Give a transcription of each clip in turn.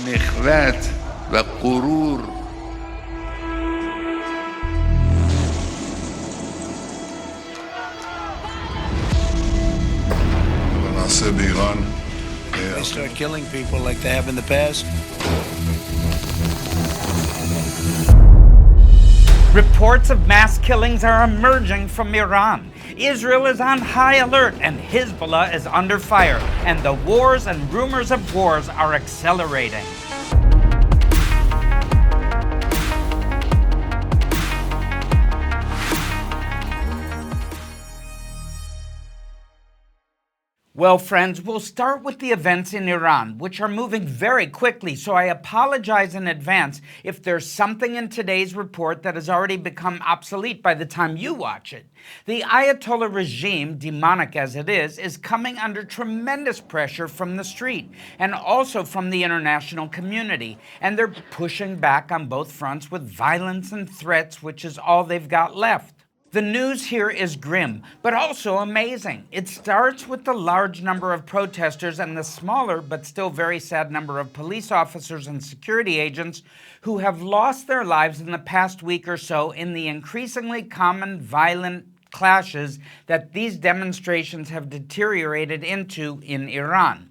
نخوت و غرور مناسب ایران They start killing people like they have in the past. Reports of mass killings are emerging from Iran. Israel is on high alert and Hezbollah is under fire, and the wars and rumors of wars are accelerating. Well, friends, we'll start with the events in Iran, which are moving very quickly, so I apologize in advance if there's something in today's report that has already become obsolete by the time you watch it. The Ayatollah regime, demonic as it is coming under tremendous pressure from the street and also from the international community, and they're pushing back on both fronts with violence and threats, which is all they've got left. The news here is grim, but also amazing. It starts with the large number of protesters and the smaller but still very sad number of police officers and security agents who have lost their lives in the past week or so in the increasingly common violent clashes that these demonstrations have deteriorated into in Iran.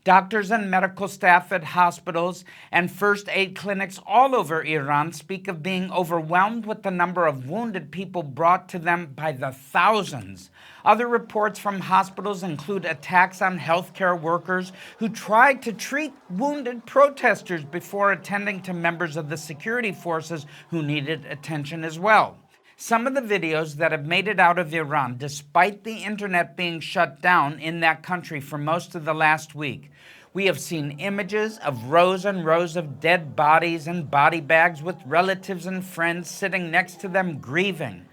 Doctors and medical staff at hospitals and first aid clinics all over Iran speak of being overwhelmed with the number of wounded people brought to them by the thousands. Other reports from hospitals include attacks on healthcare workers who tried to treat wounded protesters before attending to members of the security forces who needed attention as well. Some of the videos that have made it out of Iran, despite the internet being shut down in that country for most of the last week, we have seen images of rows and rows of dead bodies and body bags with relatives and friends sitting next to them grieving.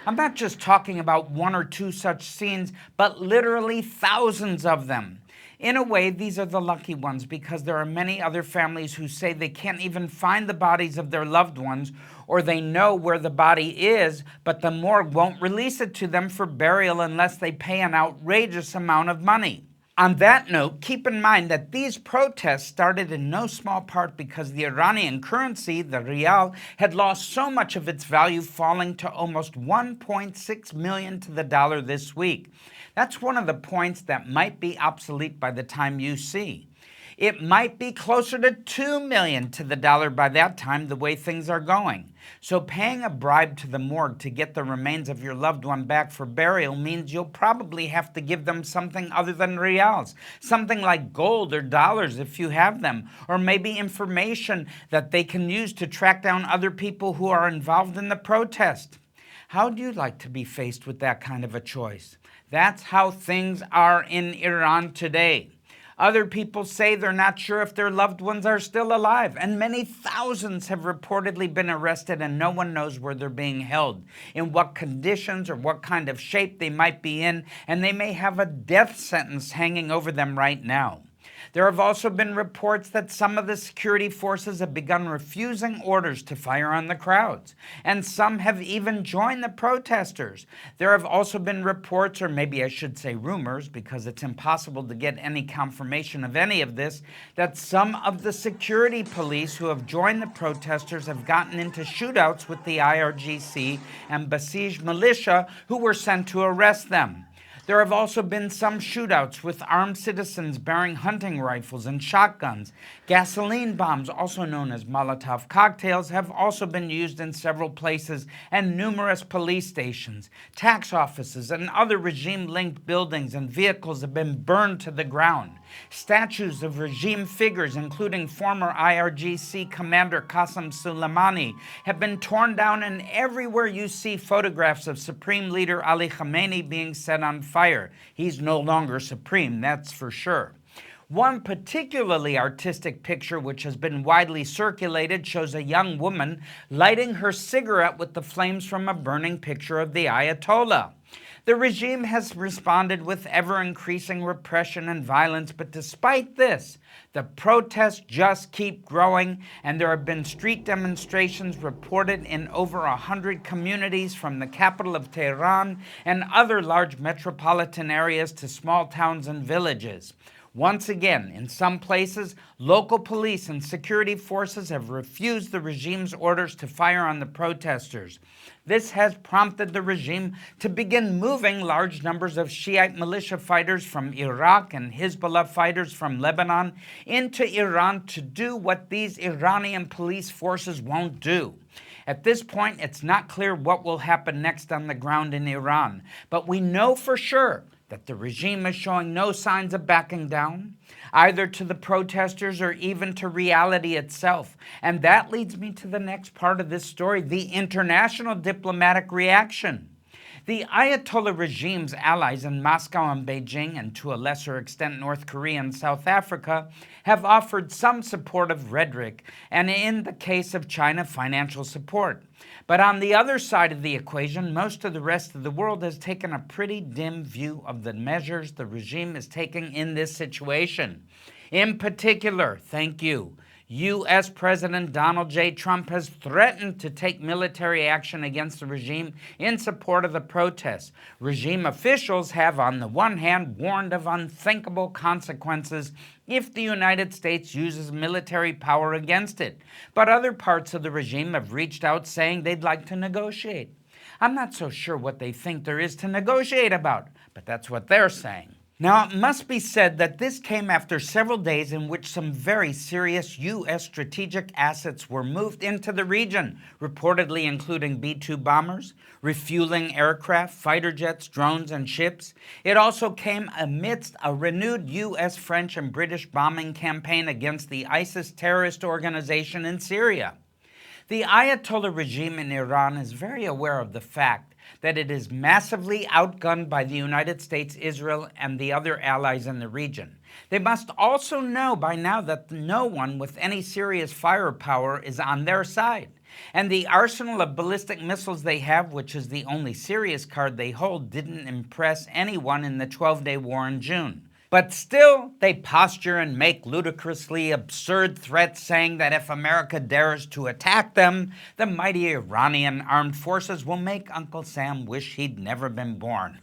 I'm not just talking about one or two such scenes, but literally thousands of them. In a way, these are the lucky ones because there are many other families who say they can't even find the bodies of their loved ones, or they know where the body is, but the morgue won't release it to them for burial unless they pay an outrageous amount of money. On that note, keep in mind that these protests started in no small part because the Iranian currency, the rial, had lost so much of its value, falling to almost 1.6 million to the dollar this week. That's one of the points that might be obsolete by the time you see. It might be closer to 2 million to the dollar by that time, the way things are going. So paying a bribe to the morgue to get the remains of your loved one back for burial means you'll probably have to give them something other than reals, something like gold or dollars if you have them, or maybe information that they can use to track down other people who are involved in the protest. How do you like to be faced with that kind of a choice? That's how things are in Iran today. Other people say they're not sure if their loved ones are still alive, and many thousands have reportedly been arrested and no one knows where they're being held, in what conditions or what kind of shape they might be in, and they may have a death sentence hanging over them right now. There have also been reports that some of the security forces have begun refusing orders to fire on the crowds, and some have even joined the protesters. There have also been reports, or maybe I should say rumors, because it's impossible to get any confirmation of any of this, that some of the security police who have joined the protesters have gotten into shootouts with the IRGC and Basij militia who were sent to arrest them. There have also been some shootouts with armed citizens bearing hunting rifles and shotguns. Gasoline bombs, also known as Molotov cocktails, have also been used in several places, and numerous police stations, tax offices, and other regime-linked buildings and vehicles have been burned to the ground. Statues of regime figures, including former IRGC commander Qasem Soleimani, have been torn down, and everywhere you see photographs of Supreme Leader Ali Khamenei being set on fire. He's no longer supreme, that's for sure. One particularly artistic picture which has been widely circulated shows a young woman lighting her cigarette with the flames from a burning picture of the Ayatollah. The regime has responded with ever-increasing repression and violence, but despite this, the protests just keep growing, and there have been street demonstrations reported in over 100 communities from the capital of Tehran and other large metropolitan areas to small towns and villages. Once again, in some places, local police and security forces have refused the regime's orders to fire on the protesters. This has prompted the regime to begin moving large numbers of Shiite militia fighters from Iraq and Hezbollah fighters from Lebanon into Iran to do what these Iranian police forces won't do. At this point, it's not clear what will happen next on the ground in Iran, but we know for sure that the regime is showing no signs of backing down, either to the protesters or even to reality itself. And that leads me to the next part of this story, the international diplomatic reaction. The Ayatollah regime's allies in Moscow and Beijing, and to a lesser extent North Korea and South Africa, have offered some supportive rhetoric, and in the case of China, financial support. But on the other side of the equation, most of the rest of the world has taken a pretty dim view of the measures the regime is taking in this situation. In particular, thank you, U.S. President Donald J. Trump has threatened to take military action against the regime in support of the protests. Regime officials have, on the one hand, warned of unthinkable consequences if the United States uses military power against it. But other parts of the regime have reached out saying they'd like to negotiate. I'm not so sure what they think there is to negotiate about, but that's what they're saying. Now, it must be said that this came after several days in which some very serious U.S. strategic assets were moved into the region, reportedly including B-2 bombers, refueling aircraft, fighter jets, drones, and ships. It also came amidst a renewed U.S., French, and British bombing campaign against the ISIS terrorist organization in Syria. The Ayatollah regime in Iran is very aware of the fact that it is massively outgunned by the United States, Israel, and the other allies in the region. They must also know by now that no one with any serious firepower is on their side. And the arsenal of ballistic missiles they have, which is the only serious card they hold, didn't impress anyone in the 12-day war in June. But still, they posture and make ludicrously absurd threats saying that if America dares to attack them, the mighty Iranian armed forces will make Uncle Sam wish he'd never been born.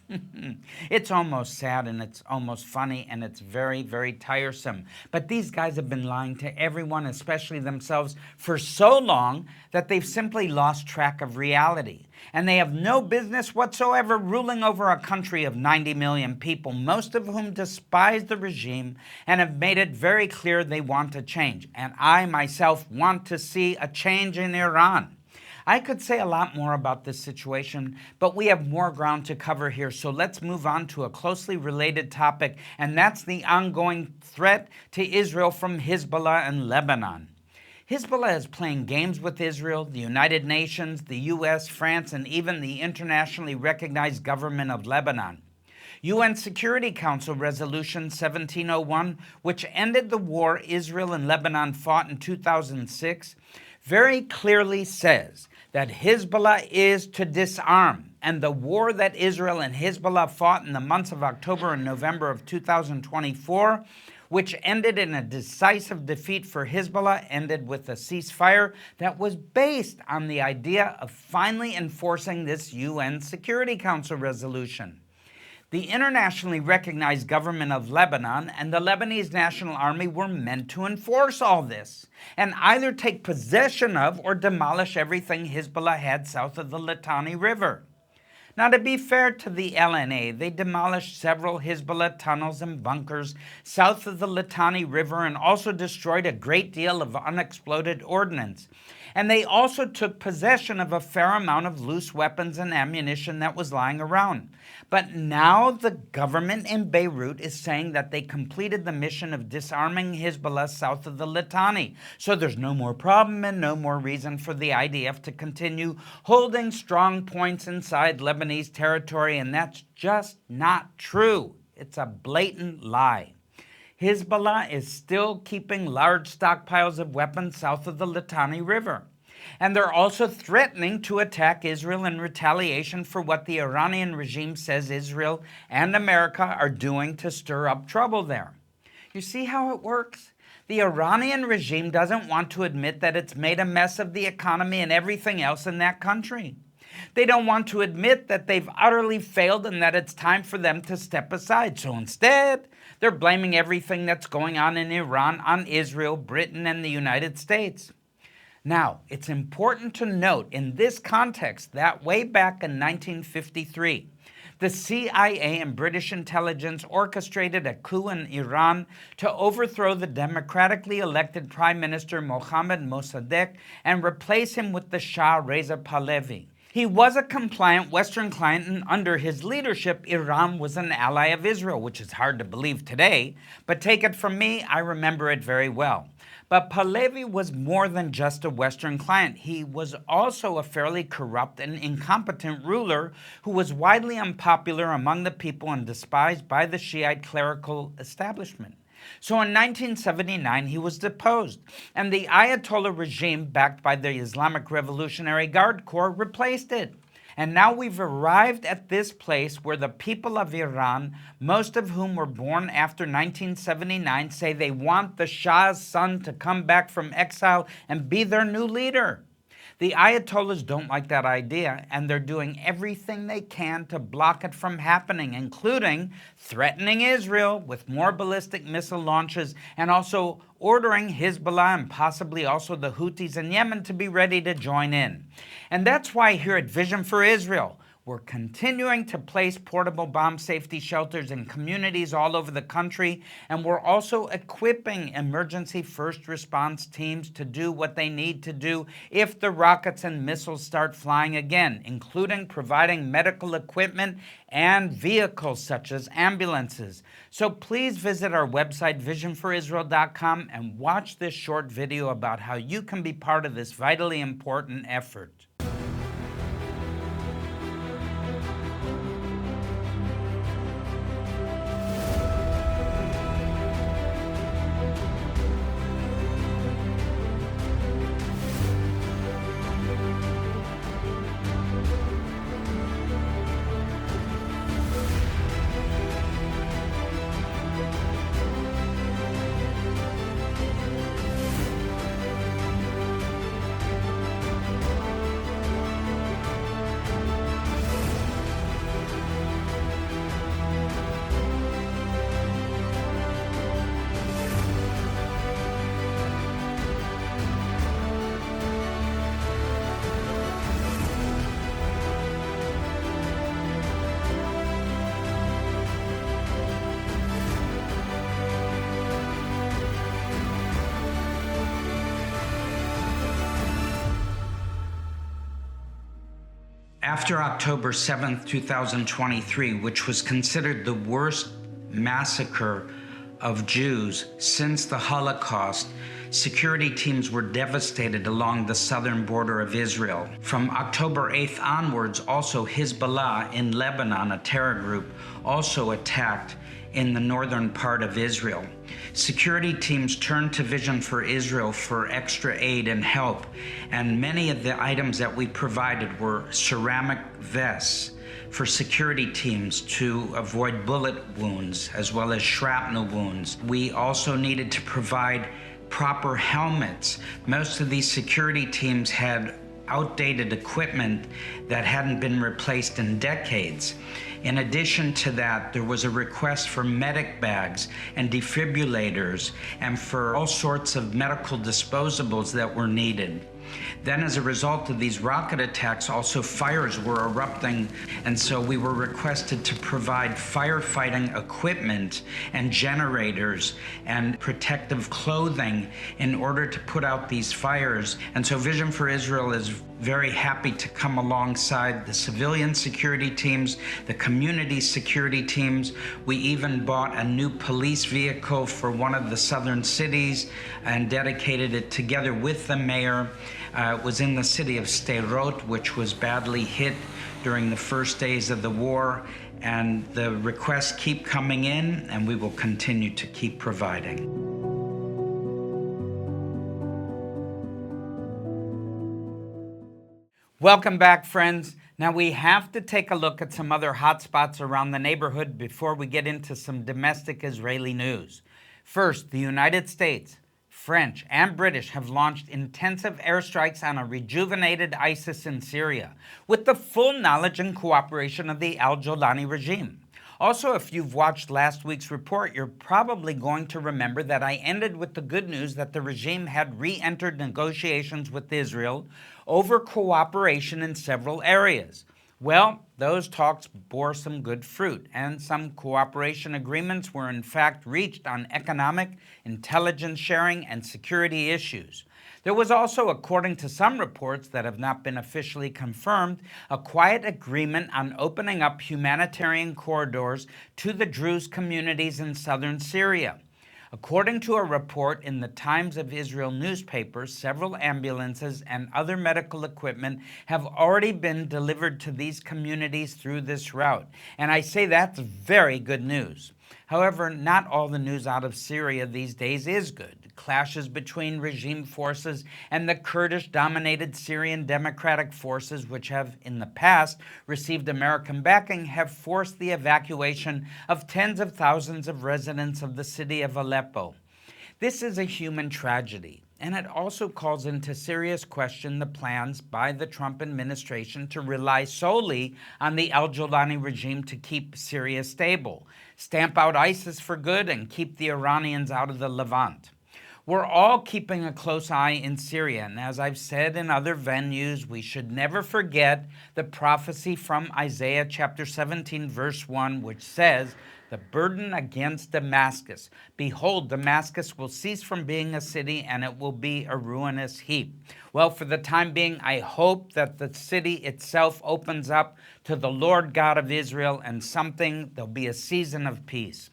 It's almost sad and it's almost funny and it's very, very tiresome. But these guys have been lying to everyone, especially themselves, for so long that they've simply lost track of reality. And they have no business whatsoever ruling over a country of 90 million people, most of whom despise the regime and have made it very clear they want a change. And I myself want to see a change in Iran. I could say a lot more about this situation, but we have more ground to cover here, so let's move on to a closely related topic, and that's the ongoing threat to Israel from Hezbollah and Lebanon. Hezbollah is playing games with Israel, the United Nations, the U.S., France, and even the internationally recognized government of Lebanon. UN Security Council Resolution 1701, which ended the war Israel and Lebanon fought in 2006, very clearly says that Hezbollah is to disarm, and the war that Israel and Hezbollah fought in the months of October and November of 2024, which ended in a decisive defeat for Hezbollah, ended with a ceasefire that was based on the idea of finally enforcing this UN Security Council resolution. The internationally recognized government of Lebanon and the Lebanese National Army were meant to enforce all this and either take possession of or demolish everything Hezbollah had south of the Litani River. Now, to be fair to the LNA, they demolished several Hezbollah tunnels and bunkers south of the Litani River and also destroyed a great deal of unexploded ordnance. And they also took possession of a fair amount of loose weapons and ammunition that was lying around. But now the government in Beirut is saying that they completed the mission of disarming Hezbollah south of the Litani. So there's no more problem and no more reason for the IDF to continue holding strong points inside Lebanese territory, and that's just not true. It's a blatant lie. Hezbollah is still keeping large stockpiles of weapons south of the Litani River. And they're also threatening to attack Israel in retaliation for what the Iranian regime says Israel and America are doing to stir up trouble there. You see how it works? The Iranian regime doesn't want to admit that it's made a mess of the economy and everything else in that country. They don't want to admit that they've utterly failed and that it's time for them to step aside. So instead, they're blaming everything that's going on in Iran on Israel, Britain, and the United States. Now, it's important to note in this context that way back in 1953, the CIA and British intelligence orchestrated a coup in Iran to overthrow the democratically elected Prime Minister Mohammad Mossadegh and replace him with the Shah Reza Pahlavi. He was a compliant Western client, and under his leadership, Iran was an ally of Israel, which is hard to believe today, but take it from me, I remember it very well. But Pahlavi was more than just a Western client. He was also a fairly corrupt and incompetent ruler who was widely unpopular among the people and despised by the Shiite clerical establishment. So in 1979, he was deposed, and the Ayatollah regime, backed by the Islamic Revolutionary Guard Corps, replaced it. And now we've arrived at this place where the people of Iran, most of whom were born after 1979, say they want the Shah's son to come back from exile and be their new leader. The Ayatollahs don't like that idea, and they're doing everything they can to block it from happening, including threatening Israel with more ballistic missile launches and also ordering Hezbollah and possibly also the Houthis in Yemen to be ready to join in. And that's why here at Vision for Israel, we're continuing to place portable bomb safety shelters in communities all over the country, and we're also equipping emergency first response teams to do what they need to do if the rockets and missiles start flying again, including providing medical equipment and vehicles such as ambulances. So please visit our website, visionforisrael.com, and watch this short video about how you can be part of this vitally important effort. After October 7th, 2023, which was considered the worst massacre of Jews since the Holocaust, security teams were devastated along the southern border of Israel. From October 8th onwards, also Hezbollah in Lebanon, a terror group, also attacked in the northern part of Israel. Security teams turned to Vision for Israel for extra aid and help, and many of the items that we provided were ceramic vests for security teams to avoid bullet wounds as well as shrapnel wounds. We also needed to provide proper helmets. Most of these security teams had outdated equipment that hadn't been replaced in decades. In addition to that, there was a request for medic bags and defibrillators and for all sorts of medical disposables that were needed. Then as a result of these rocket attacks, also fires were erupting, and so we were requested to provide firefighting equipment and generators and protective clothing in order to put out these fires. And so Vision for Israel is very happy to come alongside the civilian security teams, the community security teams. We even bought a new police vehicle for one of the southern cities and dedicated it together with the mayor. It was in the city of Sderot, which was badly hit during the first days of the war, and the requests keep coming in, and we will continue to keep providing. Welcome back, friends. Now we have to take a look at some other hotspots around the neighborhood before we get into some domestic Israeli news. First, the United States. French, and British have launched intensive airstrikes on a rejuvenated ISIS in Syria, with the full knowledge and cooperation of the al-Jolani regime. Also, if you've watched last week's report, you're probably going to remember that I ended with the good news that the regime had re-entered negotiations with Israel over cooperation in several areas. Well, those talks bore some good fruit, and some cooperation agreements were in fact reached on economic, intelligence sharing, and security issues. There was also, according to some reports that have not been officially confirmed, a quiet agreement on opening up humanitarian corridors to the Druze communities in southern Syria. According to a report in the Times of Israel newspaper, several ambulances and other medical equipment have already been delivered to these communities through this route. And I say that's very good news. However, not all the news out of Syria these days is good. Clashes between regime forces and the Kurdish-dominated Syrian Democratic Forces, which have in the past received American backing, have forced the evacuation of tens of thousands of residents of the city of Aleppo. This is a human tragedy, and it also calls into serious question the plans by the Trump administration to rely solely on the al-Jolani regime to keep Syria stable, stamp out ISIS for good, and keep the Iranians out of the Levant. We're all keeping a close eye in Syria, and as I've said in other venues, we should never forget the prophecy from Isaiah chapter 17, verse 1, which says, "The burden against Damascus. Behold, Damascus will cease from being a city, and it will be a ruinous heap." Well, for the time being, I hope that the city itself opens up to the Lord God of Israel, and there'll be a season of peace.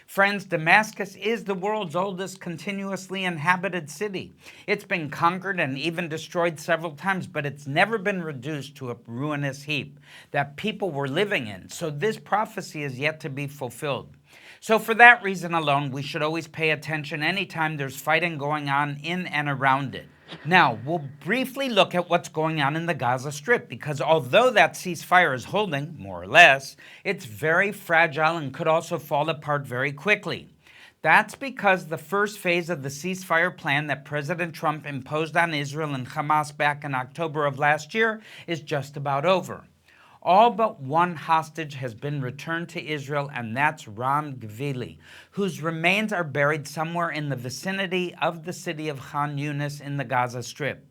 Friends, Damascus is the world's oldest continuously inhabited city. It's been conquered and even destroyed several times, but it's never been reduced to a ruinous heap that people were living in. So this prophecy is yet to be fulfilled. So for that reason alone, we should always pay attention anytime there's fighting going on in and around it. Now, we'll briefly look at what's going on in the Gaza Strip, because although that ceasefire is holding, more or less, it's very fragile and could also fall apart very quickly. That's because the first phase of the ceasefire plan that President Trump imposed on Israel and Hamas back in October of last year is just about over. All but one hostage has been returned to Israel, and that's Ram Gvili, whose remains are buried somewhere in the vicinity of the city of Khan Yunis in the Gaza Strip.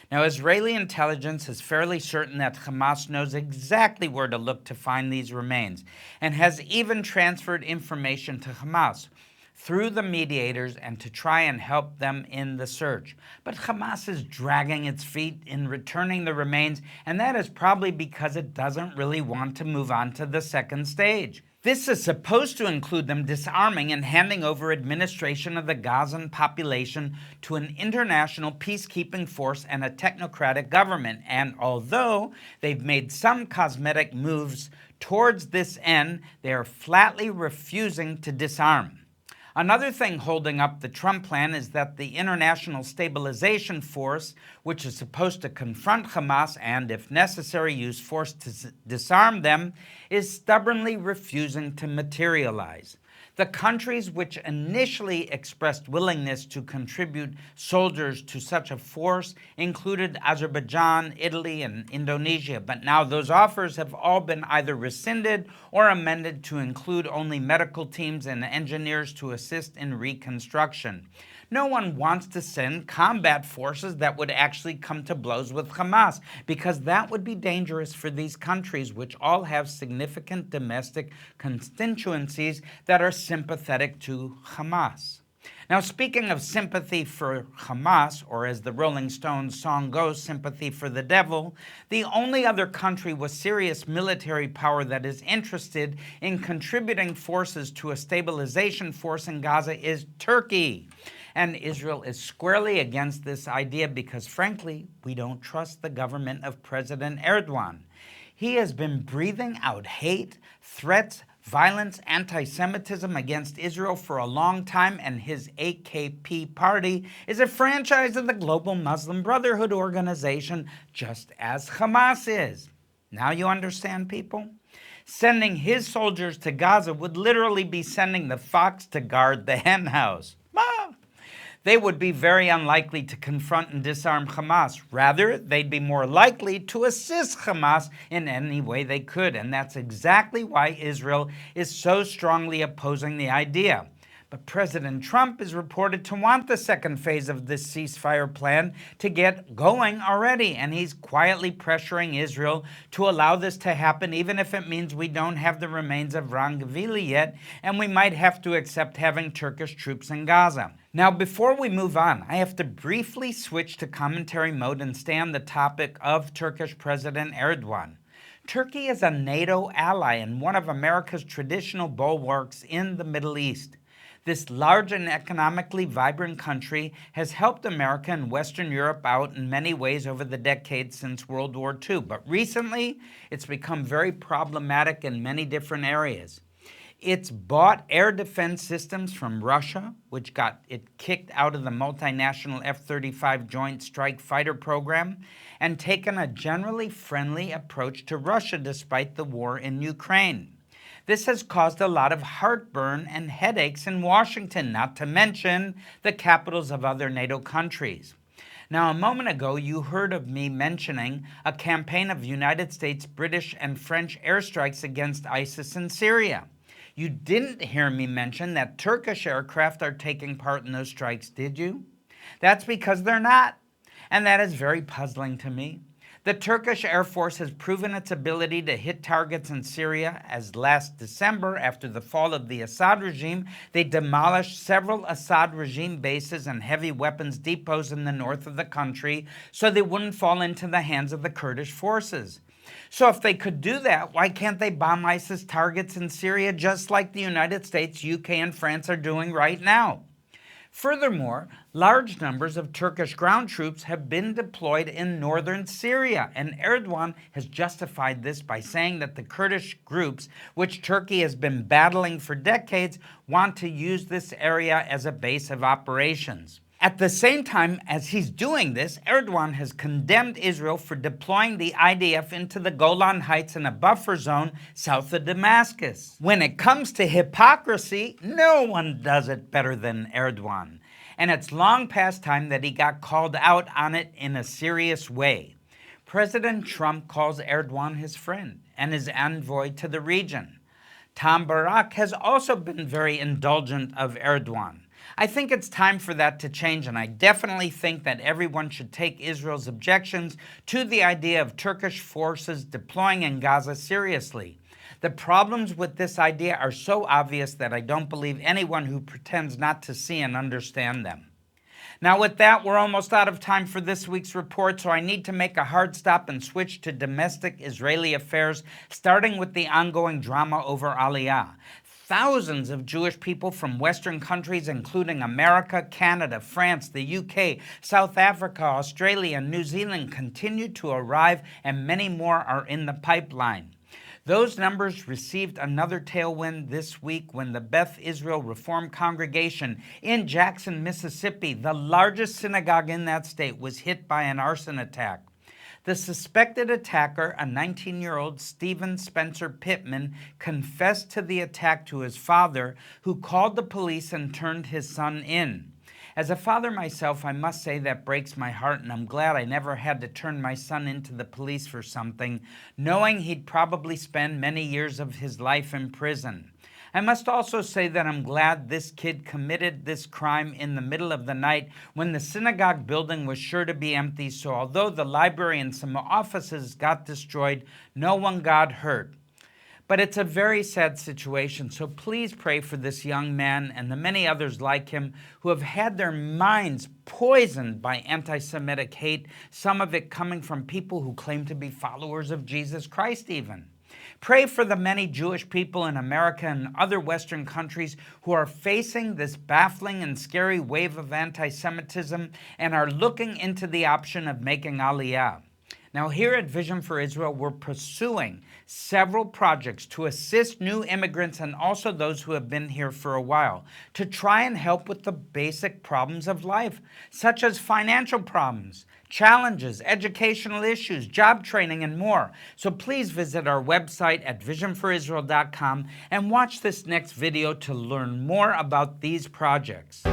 Now, Israeli intelligence is fairly certain that Hamas knows exactly where to look to find these remains, and has even transferred information to Hamas through the mediators and to try and help them in the search. But Hamas is dragging its feet in returning the remains, and that is probably because it doesn't really want to move on to the second stage. This is supposed to include them disarming and handing over administration of the Gazan population to an international peacekeeping force and a technocratic government. And although they've made some cosmetic moves towards this end, they are flatly refusing to disarm. Another thing holding up the Trump plan is that the International Stabilization Force, which is supposed to confront Hamas and, if necessary, use force to disarm them, is stubbornly refusing to materialize. The countries which initially expressed willingness to contribute soldiers to such a force included Azerbaijan, Italy, and Indonesia, but now those offers have all been either rescinded or amended to include only medical teams and engineers to assist in reconstruction. No one wants to send combat forces that would actually come to blows with Hamas, because that would be dangerous for these countries, which all have significant domestic constituencies that are sympathetic to Hamas. Now, speaking of sympathy for Hamas, or as the Rolling Stones song goes, sympathy for the devil, the only other country with serious military power that is interested in contributing forces to a stabilization force in Gaza is Turkey. And Israel is squarely against this idea because, frankly, we don't trust the government of President Erdogan. He has been breathing out hate, threats, violence, anti-Semitism against Israel for a long time, and his AKP party is a franchise of the global Muslim Brotherhood organization, just as Hamas is. Now you understand, people? Sending his soldiers to Gaza would literally be sending the fox to guard the henhouse. they would be very unlikely to confront and disarm Hamas. Rather, they'd be more likely to assist Hamas in any way they could. And that's exactly why Israel is so strongly opposing the idea. But President Trump is reported to want the second phase of this ceasefire plan to get going already, and he's quietly pressuring Israel to allow this to happen, even if it means we don't have the remains of Rangvili yet, and we might have to accept having Turkish troops in Gaza. Now, before we move on, I have to briefly switch to commentary mode and stay on the topic of Turkish President Erdogan. Turkey is a NATO ally and one of America's traditional bulwarks in the Middle East. This large and economically vibrant country has helped America and Western Europe out in many ways over the decades since World War II, but recently it's become very problematic in many different areas. It's bought air defense systems from Russia, which got it kicked out of the multinational F-35 Joint Strike Fighter program, and taken a generally friendly approach to Russia despite the war in Ukraine. This has caused a lot of heartburn and headaches in Washington, not to mention the capitals of other NATO countries. Now, a moment ago, you heard of me mentioning a campaign of United States, British, and French airstrikes against ISIS in Syria. You didn't hear me mention that Turkish aircraft are taking part in those strikes, did you? That's because they're not, and that is very puzzling to me. The Turkish Air Force has proven its ability to hit targets in Syria, as last December, after the fall of the Assad regime, they demolished several Assad regime bases and heavy weapons depots in the north of the country so they wouldn't fall into the hands of the Kurdish forces. So if they could do that, why can't they bomb ISIS targets in Syria just like the United States, UK, and France are doing right now? Furthermore, large numbers of Turkish ground troops have been deployed in northern Syria, and Erdogan has justified this by saying that the Kurdish groups, which Turkey has been battling for decades, want to use this area as a base of operations. At the same time as he's doing this, Erdogan has condemned Israel for deploying the IDF into the Golan Heights in a buffer zone south of Damascus. When it comes to hypocrisy, no one does it better than Erdogan. And it's long past time that he got called out on it in a serious way. President Trump calls Erdogan his friend and his envoy to the region. Tom Barak has also been very indulgent of Erdogan. I think it's time for that to change, and I definitely think that everyone should take Israel's objections to the idea of Turkish forces deploying in Gaza seriously. The problems with this idea are so obvious that I don't believe anyone who pretends not to see and understand them. Now with that, we're almost out of time for this week's report, so I need to make a hard stop and switch to domestic Israeli affairs, starting with the ongoing drama over Aliyah. Thousands of Jewish people from Western countries, including America, Canada, France, the UK, South Africa, Australia, and New Zealand, continue to arrive, and many more are in the pipeline. Those numbers received another tailwind this week when the Beth Israel Reform Congregation in Jackson, Mississippi, the largest synagogue in that state, was hit by an arson attack. The suspected attacker, a 19-year-old Stephen Spencer Pittman, confessed to the attack to his father, who called the police and turned his son in. As a father myself, I must say that breaks my heart, and I'm glad I never had to turn my son into the police for something, knowing he'd probably spend many years of his life in prison. I must also say that I'm glad this kid committed this crime in the middle of the night when the synagogue building was sure to be empty, so although the library and some offices got destroyed, no one got hurt. But it's a very sad situation, so please pray for this young man and the many others like him who have had their minds poisoned by anti-Semitic hate, some of it coming from people who claim to be followers of Jesus Christ even. Pray for the many Jewish people in America and other Western countries who are facing this baffling and scary wave of anti-Semitism and are looking into the option of making Aliyah. Now, here at Vision for Israel, we're pursuing several projects to assist new immigrants and also those who have been here for a while to try and help with the basic problems of life, such as financial problems, challenges, educational issues, job training, and more. So please visit our website at visionforisrael.com and watch this next video to learn more about these projects.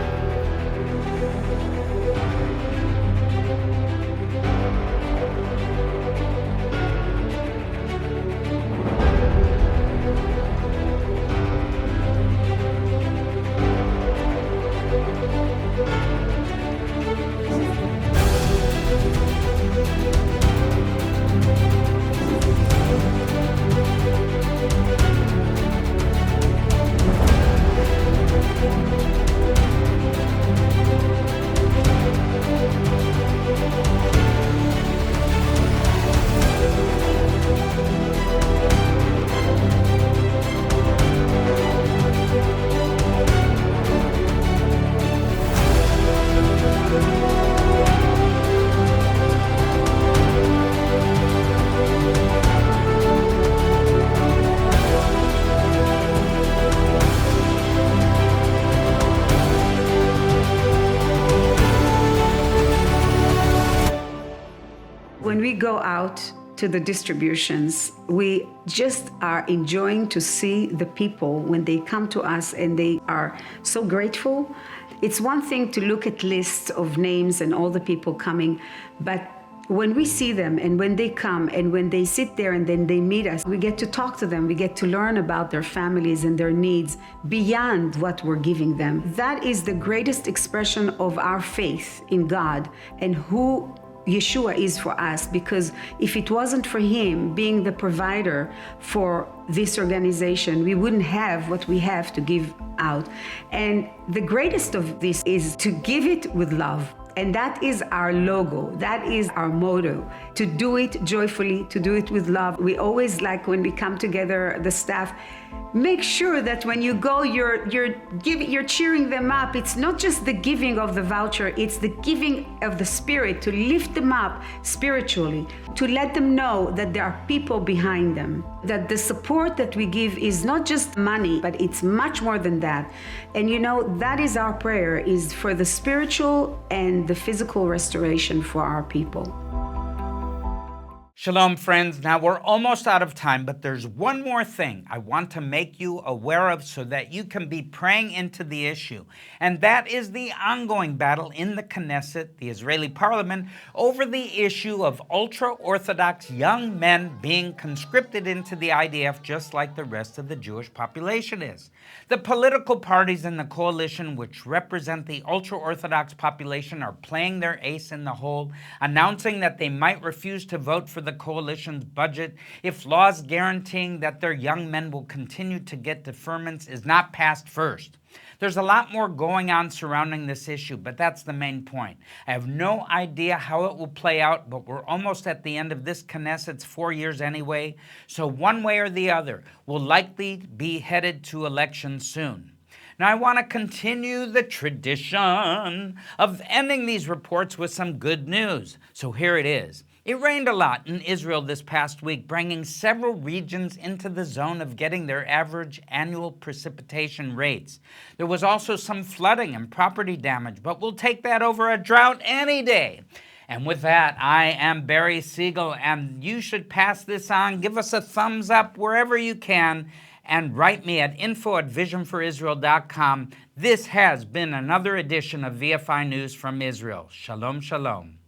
When we go out to the distributions, we just are enjoying to see the people when they come to us and they are so grateful. It's one thing to look at lists of names and all the people coming, but when we see them and when they come and when they sit there and then they meet us, we get to talk to them, we get to learn about their families and their needs beyond what we're giving them. That is the greatest expression of our faith in God and who Yeshua is for us, because if it wasn't for him being the provider for this organization, we wouldn't have what we have to give out. And the greatest of this is to give it with love. And that is our logo, that is our motto, to do it joyfully, to do it with love. We always like when we come together, the staff, make sure that when you go, you're cheering them up. It's not just the giving of the voucher, it's the giving of the spirit, to lift them up spiritually, to let them know that there are people behind them, that the support that we give is not just money, but it's much more than that. And that is our prayer, is for the spiritual and the physical restoration for our people. Shalom, friends. Now, we're almost out of time, but there's one more thing I want to make you aware of so that you can be praying into the issue, and that is the ongoing battle in the Knesset, the Israeli parliament, over the issue of ultra-Orthodox young men being conscripted into the IDF just like the rest of the Jewish population is. The political parties in the coalition, which represent the ultra-Orthodox population, are playing their ace in the hole, announcing that they might refuse to vote for the coalition's budget if laws guaranteeing that their young men will continue to get deferments is not passed first. There's a lot more going on surrounding this issue, but that's the main point. I have no idea how it will play out, but we're almost at the end of this Knesset's 4 years anyway, so one way or the other, we'll likely be headed to elections soon. Now, I want to continue the tradition of ending these reports with some good news, so here it is. It rained a lot in Israel this past week, bringing several regions into the zone of getting their average annual precipitation rates. There was also some flooding and property damage, but we'll take that over a drought any day. And with that, I am Barry Segal, and you should pass this on. Give us a thumbs up wherever you can, and write me at info@visionforisrael.com. This has been another edition of VFI News from Israel. Shalom, shalom.